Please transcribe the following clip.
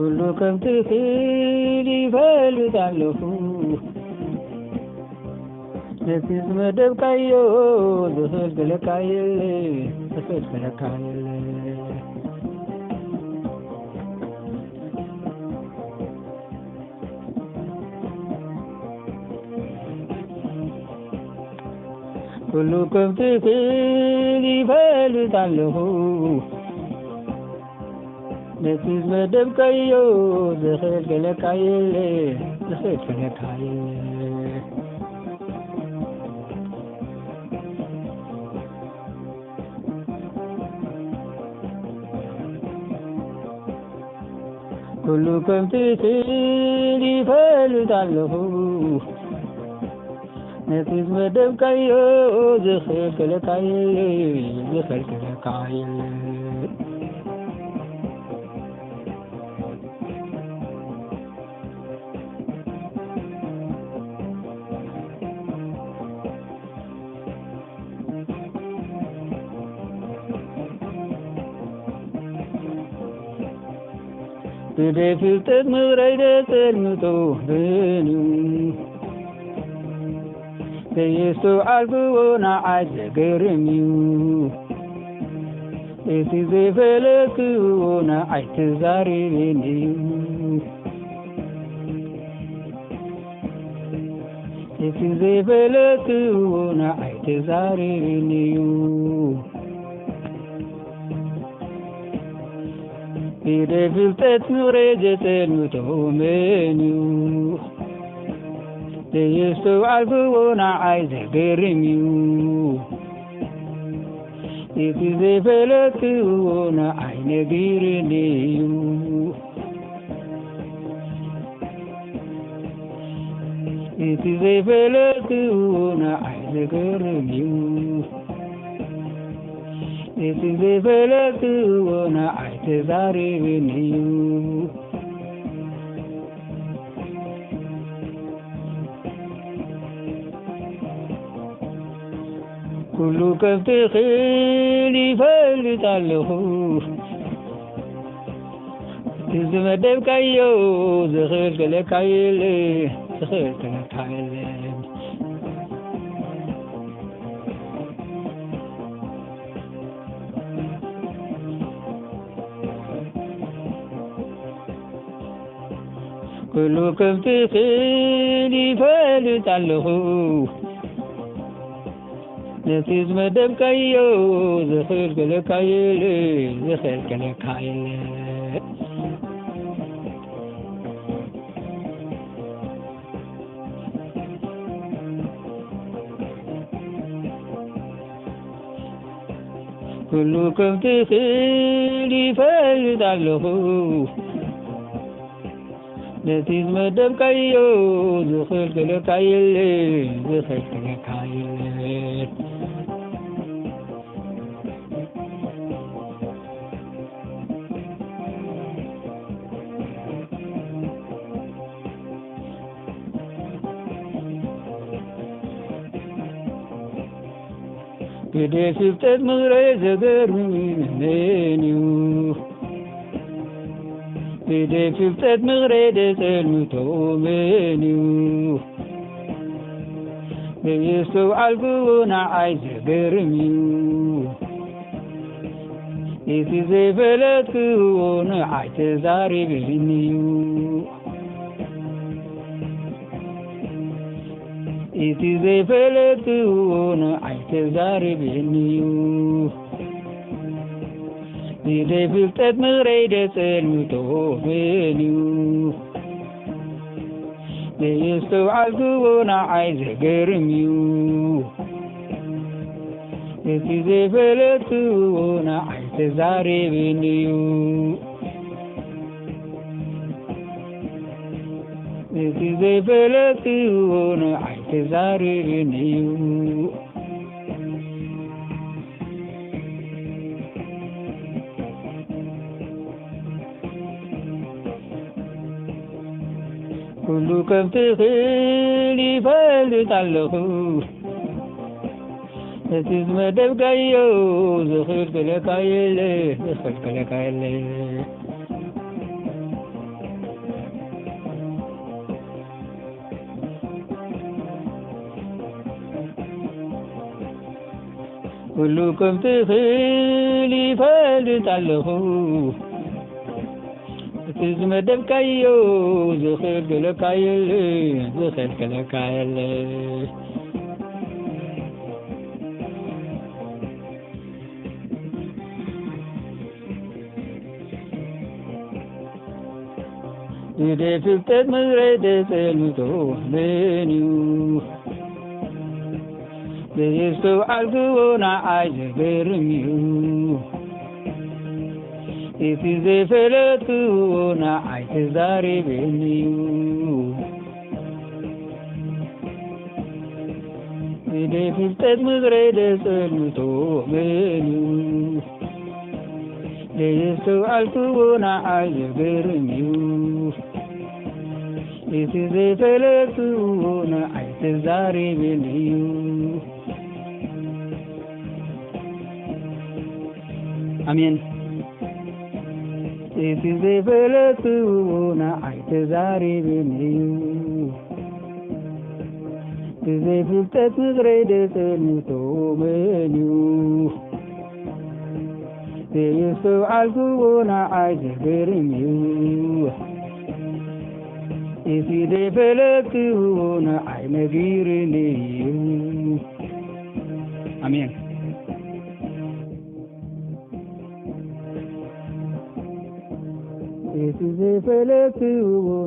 ሁሉ ከብትህን ይፈልጋለሁ ለፊት መደብቃዮ ዘፈልገለካየለ ሁሉ ከብትህን ይፈልጋለሁ ለፊት መደብቃዮ ዘፈልገለካየለ ሁሉ ከብትህን ይፈልጋለሁ ለፊት መደብቃዮ ዘፈልገለካየለ በደፍልጠት ምራይደ ተልምቶ በኒው በየሱ አልኩና አዘገረሚው እትዘፈለኩና አይተዛሪበኒው እትዘፈለኩና አይተዛሪበኒው በደፍልጠት ምራይደ ተልምቶ በኒው በየሱ አልኩና አይዘገረሚው እትዘፈለኩና አይነግረኒው እትዘፈለኩና አይነግረኒው እትዘፈለኩና አይተዛሪበኒው ሁሉ ከብትህን ይፈልጋለሁ ዝመደብቃዮ ዘፈልገለካየለ ሁሉ ከብትህን ይፈልጋለሁ ለፊት መደብቃዮ ዘፈልገለካየለ ሁሉ ከብትህን ይፈልጋለሁ ለፊት መደብቃዮ ዘፈልገለካየለ በደፍልጠት ምራይደ ዘገረሚው በደፍልጠት ምራይደ ተልምቶ በኒው በየሱ አልኩና አይዘገረሚው እትዘፈለኩና አይተዛሪበኒው እትዘፈለኩና አይተዛሪበኒው በደፍልጠት ምራይደ ተልምቶ በኒው በየሱ አልኩና አይዘገረሚው እትዘፈለኩና አይተዛሪበኒው እትዘፈለኩና አይተዛሪበኒው ሁሉ ከብትህን ይፈልጋለሁ ለፊት መደብቃዮ ዘፈልገለካየለ ኩሉ ከም ትኽእል ይፈልጣለኹ እቲ ዝመደብካዮ ዝኽልክለካ የለ إذا فلتت مزرعة سلمتو منيو بيستو عالقونا عاجبرميو إذا فلتونا عايزاري بنيو إذا فلتت مزرعة سلمتو منيو بيستو عالقونا عاجبرميو إذا فلتونا عايزاري بنيو آمين إذا فلتونا عايزاري بنيو إذا فلتت مزرعة سلمتو منيو بيستو عالقونا عايزبرميو إذا فلتونا عايزبرميو آمين إذا فلتونا